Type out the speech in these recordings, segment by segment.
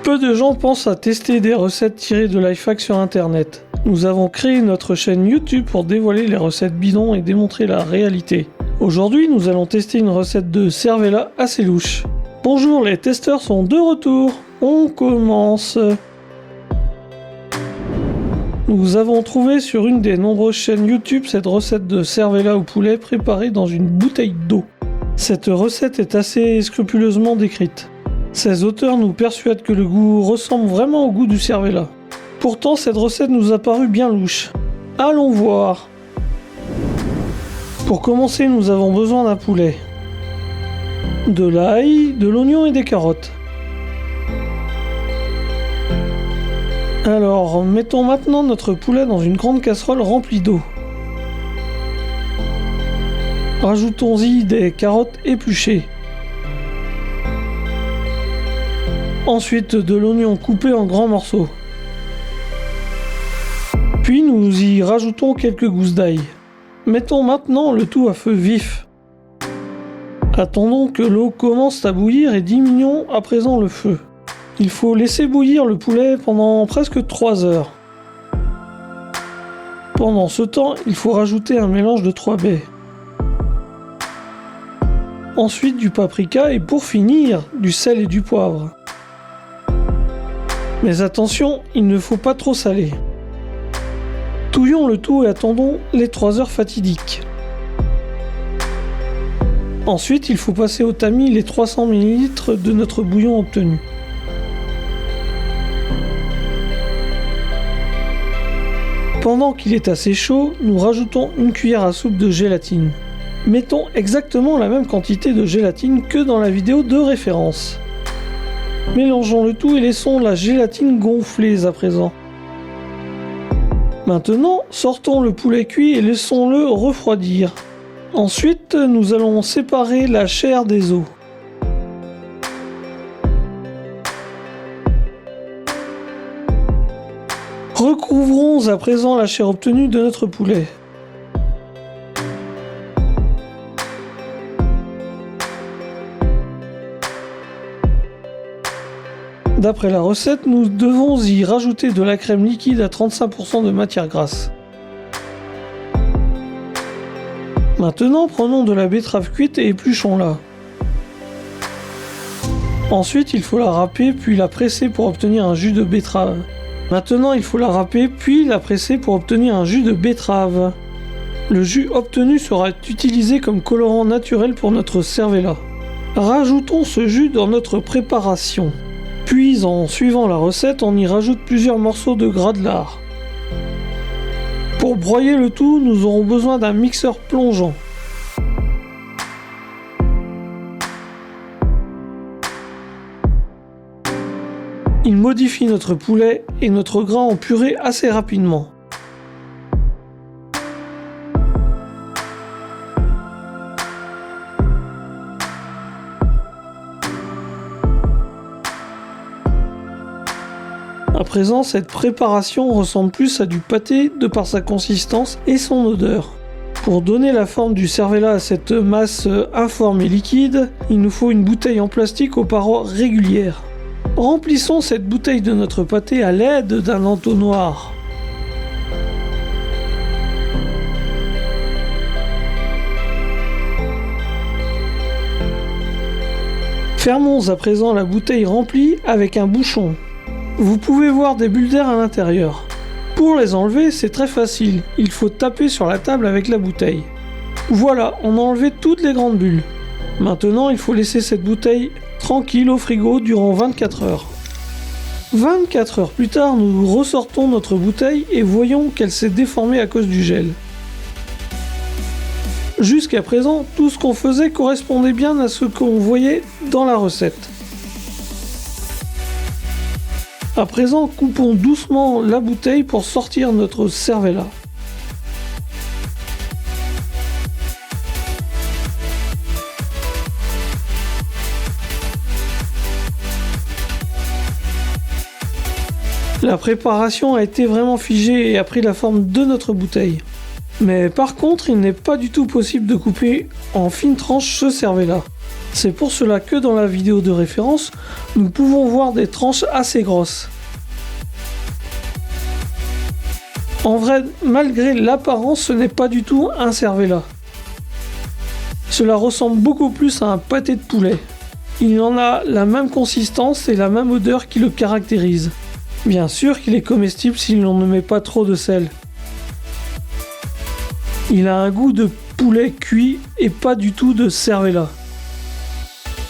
Peu de gens pensent à tester des recettes tirées de lifehacks sur internet. Nous avons créé notre chaîne YouTube pour dévoiler les recettes bidons et démontrer la réalité. Aujourd'hui, nous allons tester une recette de cervella assez louche. Bonjour, les testeurs sont de retour. On commence. Nous avons trouvé sur une des nombreuses chaînes YouTube cette recette de cervella au poulet préparée dans une bouteille d'eau. Cette recette est assez scrupuleusement décrite. Ces auteurs nous persuadent que le goût ressemble vraiment au goût du cervella. Pourtant, cette recette nous a paru bien louche. Allons voir. Pour commencer, nous avons besoin d'un poulet, de l'ail, de l'oignon et des carottes. Alors, mettons maintenant notre poulet dans une grande casserole remplie d'eau. Rajoutons-y des carottes épluchées. Ensuite, de l'oignon coupé en grands morceaux. Puis nous y rajoutons quelques gousses d'ail. Mettons maintenant le tout à feu vif. Attendons que l'eau commence à bouillir et diminuons à présent le feu. Il faut laisser bouillir le poulet pendant presque 3 heures. Pendant ce temps, il faut rajouter un mélange de 3 baies. Ensuite du paprika et pour finir, du sel et du poivre. Mais attention, il ne faut pas trop saler. Touillons le tout et attendons les 3 heures fatidiques. Ensuite, il faut passer au tamis les 300 ml de notre bouillon obtenu. Pendant qu'il est assez chaud, nous rajoutons une cuillère à soupe de gélatine. Mettons exactement la même quantité de gélatine que dans la vidéo de référence. Mélangeons le tout et laissons la gélatine gonfler à présent. Maintenant, sortons le poulet cuit et laissons-le refroidir. Ensuite, nous allons séparer la chair des os. Recouvrons à présent la chair obtenue de notre poulet. D'après la recette, nous devons y rajouter de la crème liquide à 35% de matière grasse. Maintenant, prenons de la betterave cuite et épluchons-la. Ensuite, il faut la râper puis la presser pour obtenir un jus de betterave. Maintenant, il faut la râper puis la presser pour obtenir un jus de betterave. Le jus obtenu sera utilisé comme colorant naturel pour notre cervella. Rajoutons ce jus dans notre préparation. Puis, en suivant la recette, on y rajoute plusieurs morceaux de gras de lard. Pour broyer le tout, nous aurons besoin d'un mixeur plongeant. Il modifie notre poulet et notre gras en purée assez rapidement. À présent, cette préparation ressemble plus à du pâté de par sa consistance et son odeur. Pour donner la forme du cervella à cette masse informe et liquide, il nous faut une bouteille en plastique aux parois régulières. Remplissons cette bouteille de notre pâté à l'aide d'un entonnoir. Fermons à présent la bouteille remplie avec un bouchon. Vous pouvez voir des bulles d'air à l'intérieur. Pour les enlever, c'est très facile. Il faut taper sur la table avec la bouteille. Voilà, on a enlevé toutes les grandes bulles. Maintenant, il faut laisser cette bouteille tranquille au frigo durant 24 heures. 24 heures plus tard, nous ressortons notre bouteille et voyons qu'elle s'est déformée à cause du gel. Jusqu'à présent, tout ce qu'on faisait correspondait bien à ce qu'on voyait dans la recette. À présent, coupons doucement la bouteille pour sortir notre cervella. La préparation a été vraiment figée et a pris la forme de notre bouteille. Mais par contre, il n'est pas du tout possible de couper en fines tranches ce cervella. C'est pour cela que dans la vidéo de référence, nous pouvons voir des tranches assez grosses. En vrai, malgré l'apparence, ce n'est pas du tout un cervelas. Cela ressemble beaucoup plus à un pâté de poulet. Il en a la même consistance et la même odeur qui le caractérise. Bien sûr qu'il est comestible si l'on ne met pas trop de sel. Il a un goût de poulet cuit et pas du tout de cervelas.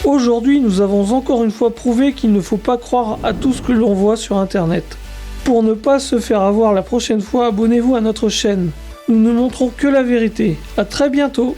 Aujourd'hui, nous avons encore une fois prouvé qu'il ne faut pas croire à tout ce que l'on voit sur internet. Pour ne pas se faire avoir la prochaine fois, abonnez-vous à notre chaîne. Nous ne montrons que la vérité. À très bientôt.